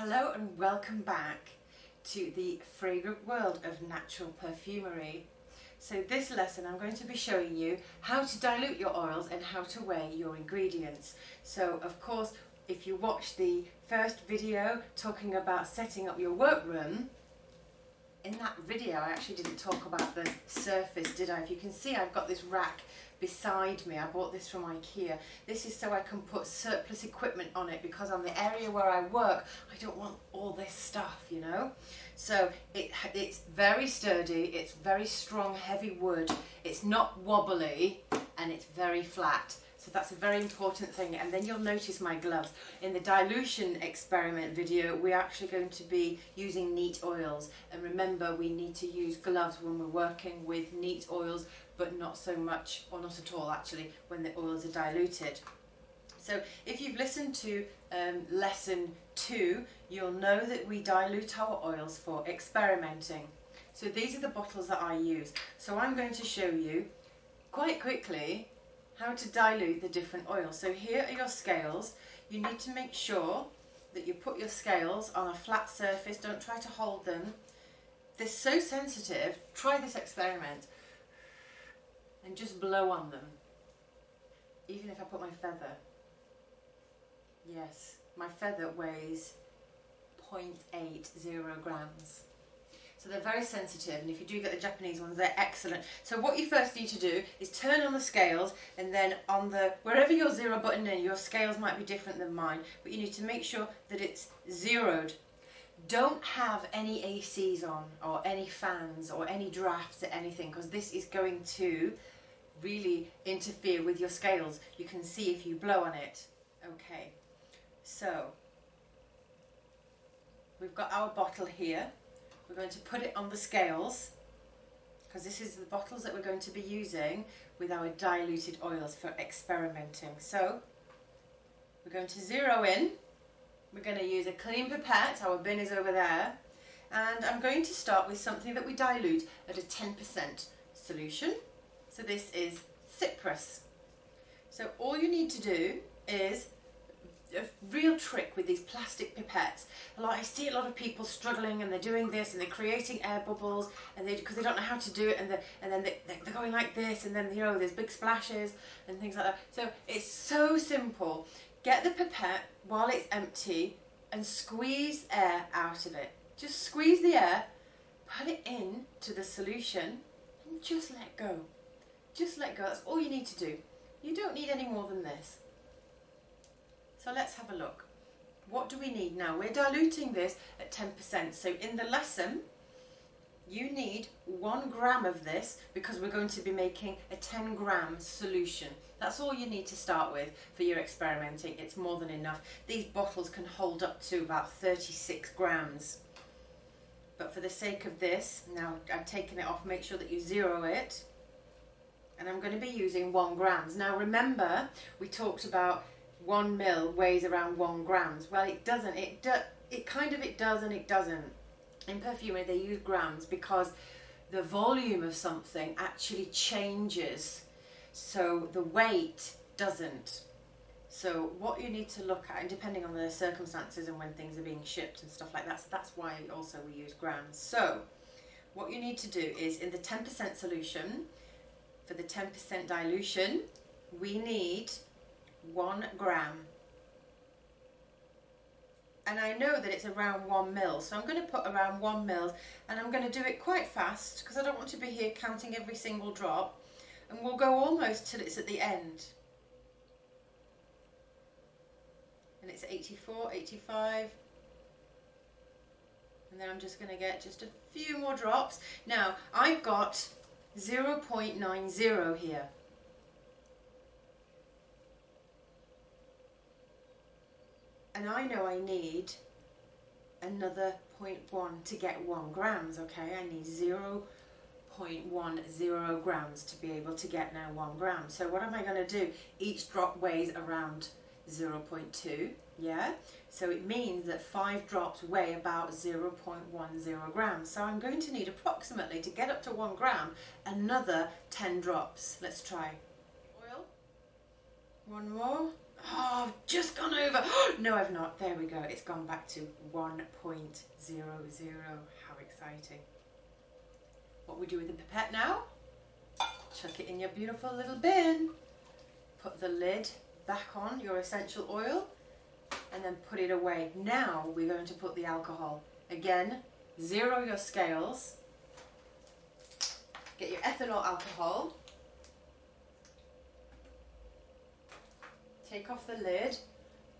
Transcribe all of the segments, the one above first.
Hello and welcome back to the fragrant world of natural perfumery. So this lesson I'm going to be showing you how to dilute your oils and how to weigh your ingredients. So of course, if you watch the first video talking about setting up your workroom, in that video I actually didn't talk about the surface, did I? If you can see, I've got this rack beside me. I bought this from IKEA. This is so I can put surplus equipment on it, because on the area where I work I don't want all this stuff, you know. So it's very sturdy, it's very strong, heavy wood, it's not wobbly, and it's very flat. So that's a very important thing. And then you'll notice my gloves. In the dilution experiment video, we're actually going to be using neat oils. And remember, we need to use gloves when we're working with neat oils, but not so much, or not at all actually, when the oils are diluted. So if you've listened to lesson 2, you'll know that we dilute our oils for experimenting. So these are the bottles that I use. So I'm going to show you quite quickly how to dilute the different oils. So here are your scales. You need to make sure that you put your scales on a flat surface. Don't try to hold them. They're so sensitive. Try this experiment and just blow on them. Even if I put my feather. Yes, my feather weighs 0.80 grams. So they're very sensitive, and if you do get the Japanese ones, they're excellent. So what you first need to do is turn on the scales, and then on the, wherever your zero button is, your scales might be different than mine, but you need to make sure that it's zeroed. Don't have any ACs on, or any fans, or any drafts or anything, because this is going to really interfere with your scales. You can see if you blow on it. Okay, so we've got our bottle here. We're going to put it on the scales, because this is the bottles that we're going to be using with our diluted oils for experimenting. So we're going to zero in. We're going to use a clean pipette. Our bin is over there. And I'm going to start with something that we dilute at a 10% solution. So this is citrus. So all you need to do is a real trick with these plastic pipettes. Like, I see a lot of people struggling, and they're doing this, and they're creating air bubbles, and because they don't know how to do it, and then they're going like this, and then, you know, there's big splashes and things like that. So it's so simple. Get the pipette while it's empty and squeeze air out of it. Just squeeze the air, put it in to the solution, and just let go. Just let go. That's all you need to do. You don't need any more than this. So let's have a look. What do we need now? We're diluting this at 10%. So in the lesson, you need 1 gram of this, because we're going to be making a 10-gram solution. That's all you need to start with for your experimenting. It's more than enough. These bottles can hold up to about 36 grams. But for the sake of this, now I've taken it off, make sure that you zero it. And I'm going to be using 1 grams. Now remember, we talked about 1 ml weighs around 1 grams. Well, it doesn't. It does and it doesn't. In perfumery, they use grams because the volume of something actually changes. So the weight doesn't. So what you need to look at, and depending on the circumstances and when things are being shipped and stuff like that, that's why also we use grams. So what you need to do is, in the 10% solution, for the 10% dilution, we need 1 gram. And I know that it's around 1 ml, so I'm going to put around 1 ml, and I'm going to do it quite fast because I don't want to be here counting every single drop, and we'll go almost till it's at the end. And it's 84, 85, and then I'm just going to get just a few more drops. Now I've got 0.90 here. And I know I need another 0.1 to get 1 grams, okay? I need 0.10 grams to be able to get now 1 gram. So what am I going to do? Each drop weighs around 0.2, yeah? So it means that 5 drops weigh about 0.10 grams. So I'm going to need approximately, to get up to 1 gram, another 10 drops. Let's try. Oil. 1 more. Oh, I've just gone over. No, I've not. There we go. It's gone back to 1.00. How exciting. What we do with the pipette now? Chuck it in your beautiful little bin. Put the lid back on your essential oil and then put it away. Now we're going to put the alcohol. Again, zero your scales. Get your ethanol alcohol. Take off the lid.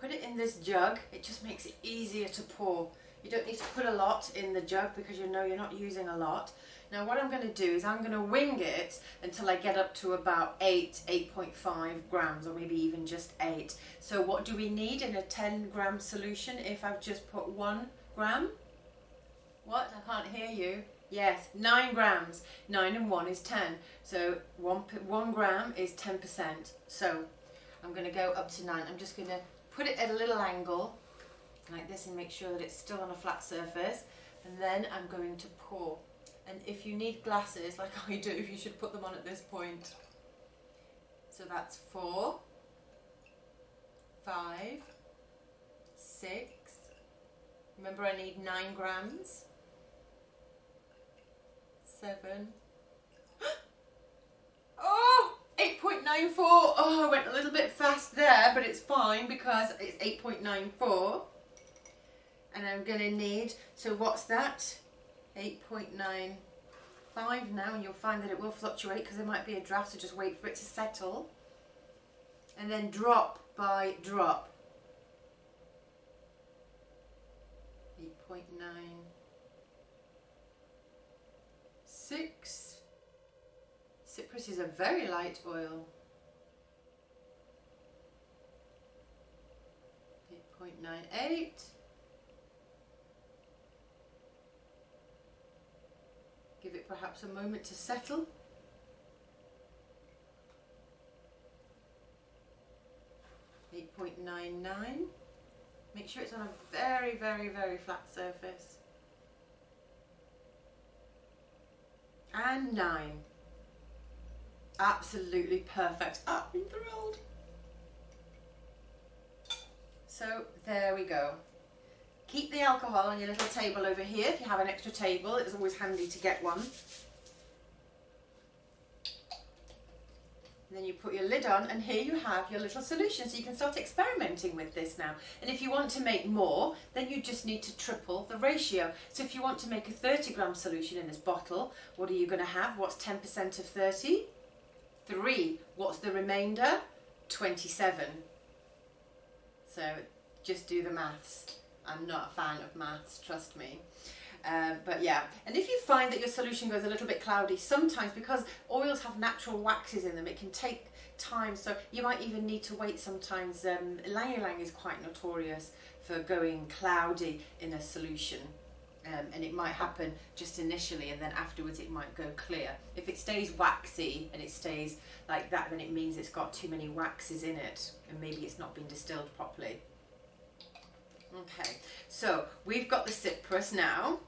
Put it in this jug. It just makes it easier to pour. You don't need to put a lot in the jug because you know you're not using a lot. Now what I'm going to do is I'm going to wing it until I get up to about 8.5 grams, or maybe even just 8. So what do we need in a 10 gram solution if I've just put 1 gram? What? I can't hear you. Yes, 9 grams. 9 and 1 is 10. So 1 gram is 10%. So I'm going to go up to 9. I'm just going to put it at a little angle like this and make sure that it's still on a flat surface. And then I'm going to pour. And if you need glasses, like I do, you should put them on at this point. So that's 4, 5, 6. Remember I need 9 grams. 7. Oh, 8.94. Oh, I went a little bit fast there, but it's fine because it's 8.94. And I'm going to need, so what's that? 8.95 now, and you'll find that it will fluctuate because there might be a draft, so just wait for it to settle. And then drop by drop. 8.96. Cyprus is a very light oil. 8.98. Give it perhaps a moment to settle. 8.99. Make sure it's on a very, very, very flat surface. And 9. Absolutely perfect. I'm thrilled. So there we go. Keep the alcohol on your little table over here. If you have an extra table, it's always handy to get one. And then you put your lid on, and here you have your little solution. So you can start experimenting with this now. And if you want to make more, then you just need to triple the ratio. So if you want to make a 30 gram solution in this bottle, what are you going to have? What's 10% of 30? 3. What's the remainder? 27. So just do the maths. I'm not a fan of maths, trust me. But yeah, and if you find that your solution goes a little bit cloudy, sometimes because oils have natural waxes in them, it can take time, so you might even need to wait sometimes. Ylang ylang is quite notorious for going cloudy in a solution, and it might happen just initially, and then afterwards it might go clear. If it stays waxy and it stays like that, then it means it's got too many waxes in it, and maybe it's not been distilled properly. Okay, so we've got the cypress now,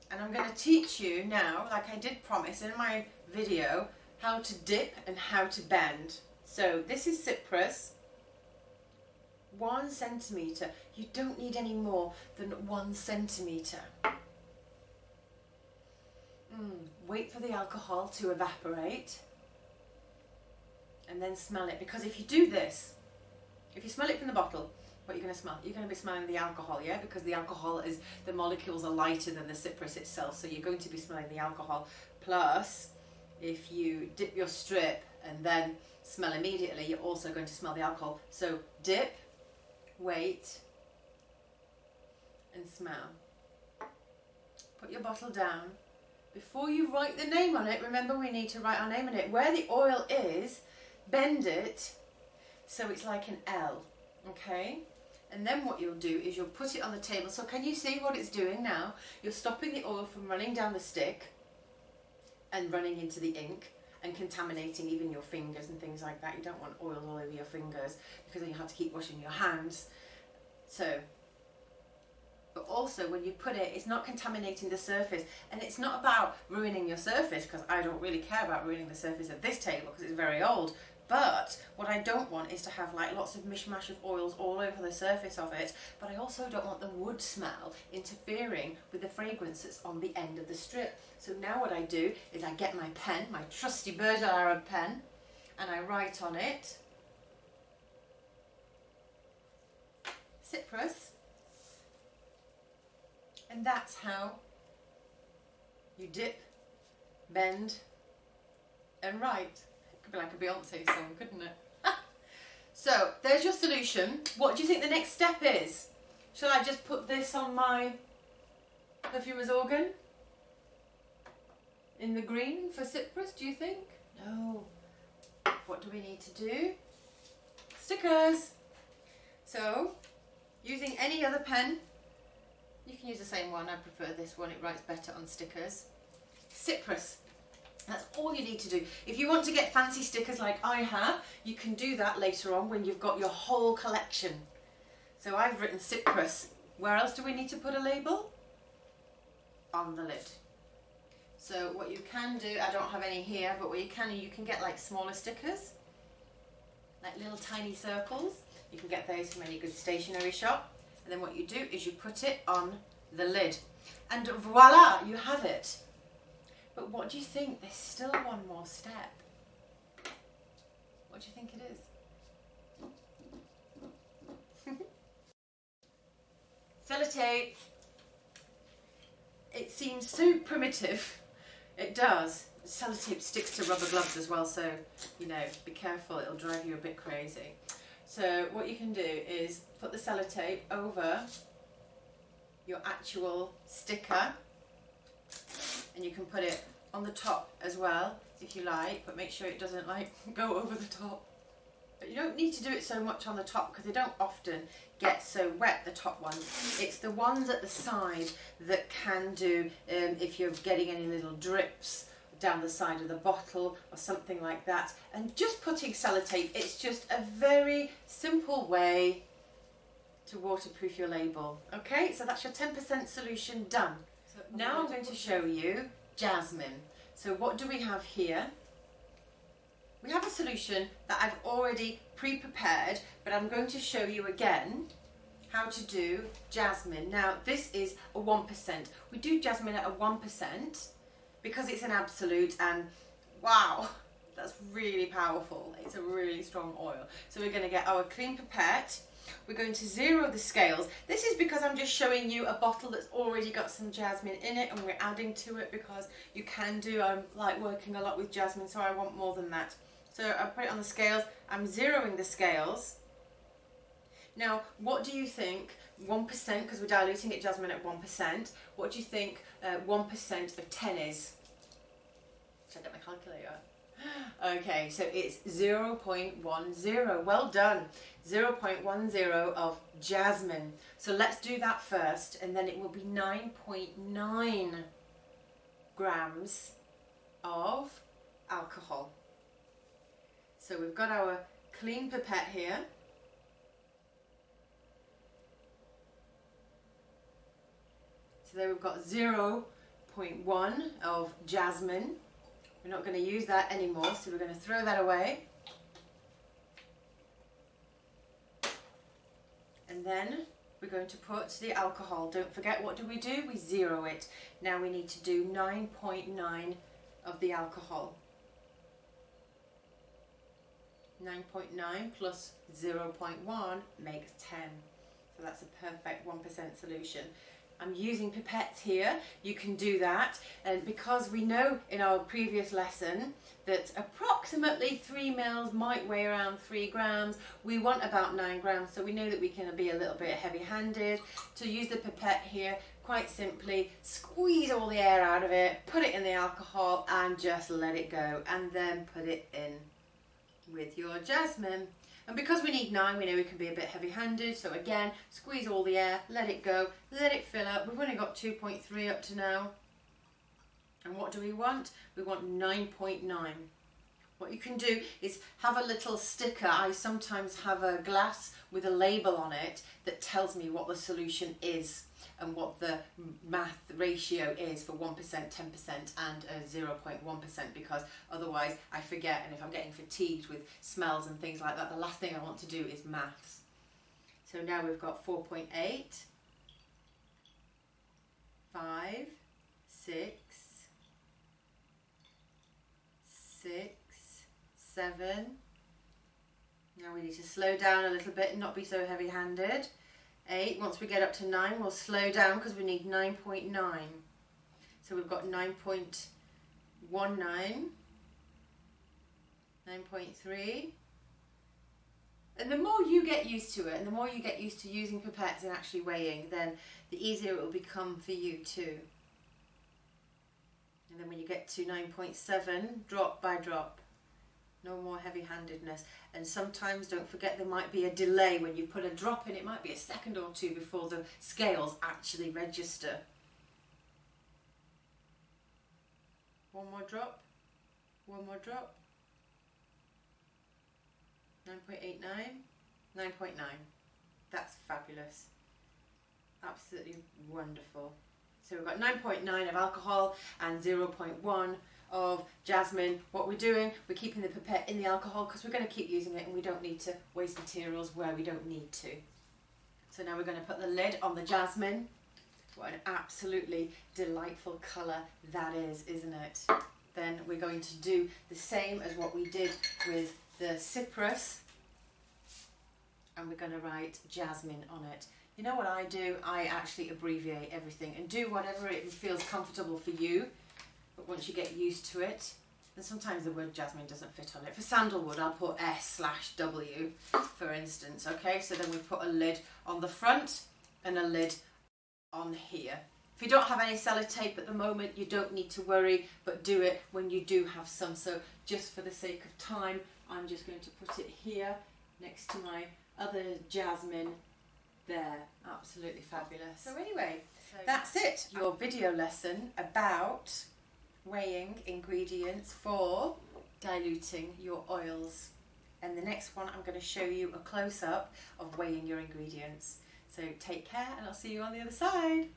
and I'm going to teach you now, like I did promise in my video, how to dip and how to bend. So this is cypress, 1 centimetre. You don't need any more than 1 centimetre. Wait for the alcohol to evaporate and then smell it, because if you do this, if you smell it from the bottle, what are you going to smell? You're going to be smelling the alcohol, yeah? Because the alcohol is, the molecules are lighter than the cypress itself, so you're going to be smelling the alcohol. Plus, if you dip your strip and then smell immediately, you're also going to smell the alcohol. So dip, wait, and smell. Put your bottle down. Before you write the name on it, remember we need to write our name on it. Where the oil is, bend it so it's like an L, okay? And then what you'll do is you'll put it on the table. So can you see what it's doing now? You're stopping the oil from running down the stick and running into the ink and contaminating even your fingers and things like that. You don't want oil all over your fingers because then you have to keep washing your hands. So, but also when you put it, it's not contaminating the surface, and it's not about ruining your surface, because I don't really care about ruining the surface of this table because it's very old. But what I don't want is to have like lots of mishmash of oils all over the surface of it, but I also don't want the wood smell interfering with the fragrance that's on the end of the strip. So now what I do is I get my pen, my trusty Burj Al Arab pen, and I write on it Cyprus, and that's how you dip, bend and write. It could be like a Beyonce song, couldn't it? So there's your solution. What do you think the next step is? Shall I just put this on my perfumer's organ in the green for Cyprus, do you think? No. What do we need to do? Stickers. So using any other pen, you can use the same one. I prefer this one, it writes better on stickers. Cyprus. That's all you need to do. If you want to get fancy stickers like I have, you can do that later on when you've got your whole collection. So I've written Cyprus. Where else do we need to put a label? On the lid. So what you can do, I don't have any here, but what you can get like smaller stickers, like little tiny circles. You can get those from any good stationery shop. And then what you do is you put it on the lid. And voila, you have it. But what do you think? There's still one more step. What do you think it is? Sellotape. It seems so primitive. It does. Sellotape sticks to rubber gloves as well, so, you know, be careful, it'll drive you a bit crazy. So what you can do is put the sellotape over your actual sticker, and you can put it on the top as well if you like, but make sure it doesn't like go over the top. But you don't need to do it so much on the top because they don't often get so wet, the top ones. It's the ones at the side that can do if you're getting any little drips down the side of the bottle or something like that. And just putting sellotape, it's just a very simple way to waterproof your label. Okay, so that's your 10% solution done. So now I'm going to show you Jasmine. So what do we have here? We have a solution that I've already pre-prepared, but I'm going to show you again how to do Jasmine. Now this is a 1%. We do Jasmine at a 1% because it's an absolute, and wow, that's really powerful. It's a really strong oil. So we're going to get our clean pipette. We're going to zero the scales. This is because I'm just showing you a bottle that's already got some jasmine in it, and we're adding to it because you can do, I'm like working a lot with jasmine, so I want more than that. So I put it on the scales. I'm zeroing the scales. Now, what do you think 1%, because we're diluting it jasmine at 1%, what do you think 1% of 10 is? Should I get my calculator? Okay, so it's 0.10. Well done. 0.10 of jasmine. So let's do that first, and then it will be 9.9 grams of alcohol. So we've got our clean pipette here. So there we've got 0.1 of jasmine. We're not going to use that anymore, so we're going to throw that away. And then we're going to put the alcohol. Don't forget, what do? We zero it. Now we need to do 9.9 of the alcohol. 9.9 plus 0.1 makes 10. So that's a perfect 1% solution. I'm using pipettes here. You can do that, and because we know in our previous lesson that approximately 3 mils might weigh around 3 grams, we want about 9 grams, so we know that we can be a little bit heavy-handed. To use the pipette here, quite simply squeeze all the air out of it, put it in the alcohol and just let it go, and then put it in with your jasmine. And because we need 9, we know we can be a bit heavy-handed, so again, squeeze all the air, let it go, let it fill up. We've only got 2.3 up to now. And what do we want? We want 9.9. What you can do is have a little sticker. I sometimes have a glass with a label on it that tells me what the solution is and what the math ratio is for 1%, 10% and 0.1%, because otherwise I forget, and if I'm getting fatigued with smells and things like that, the last thing I want to do is maths. So now we've got 4.8, 5, 6, 6, 7. Now we need to slow down a little bit and not be so heavy-handed. 8. Once we get up to 9, we'll slow down because we need 9.9. So we've got 9.19, 9.3. And the more you get used to it, and the more you get used to using pipettes and actually weighing, then the easier it will become for you too. And then when you get to 9.7, drop by drop. No more heavy-handedness. And sometimes, don't forget, there might be a delay when you put a drop in. It might be a second or two before the scales actually register. One more drop. One more drop. 9.89. 9.9. That's fabulous. Absolutely wonderful. So we've got 9.9 of alcohol and 0.1 of jasmine. What we're doing, we're keeping the pipette in the alcohol because we're going to keep using it and we don't need to waste materials where we don't need to. So now we're going to put the lid on the jasmine. What an absolutely delightful colour that is, isn't it? Then we're going to do the same as what we did with the cypress, and we're going to write jasmine on it. You know what I do? I actually abbreviate everything and do whatever it feels comfortable for you. But once you get used to it, and sometimes the word jasmine doesn't fit on it. For sandalwood, I'll put S/W, for instance, okay? So then we put a lid on the front and a lid on here. If you don't have any sellotape at the moment, you don't need to worry, but do it when you do have some. So just for the sake of time, I'm just going to put it here next to my other jasmine there. Absolutely fabulous. So anyway, that's it. Your video lesson about weighing ingredients for diluting your oils. And the next one, I'm going to show you a close-up of weighing your ingredients. So take care and I'll see you on the other side.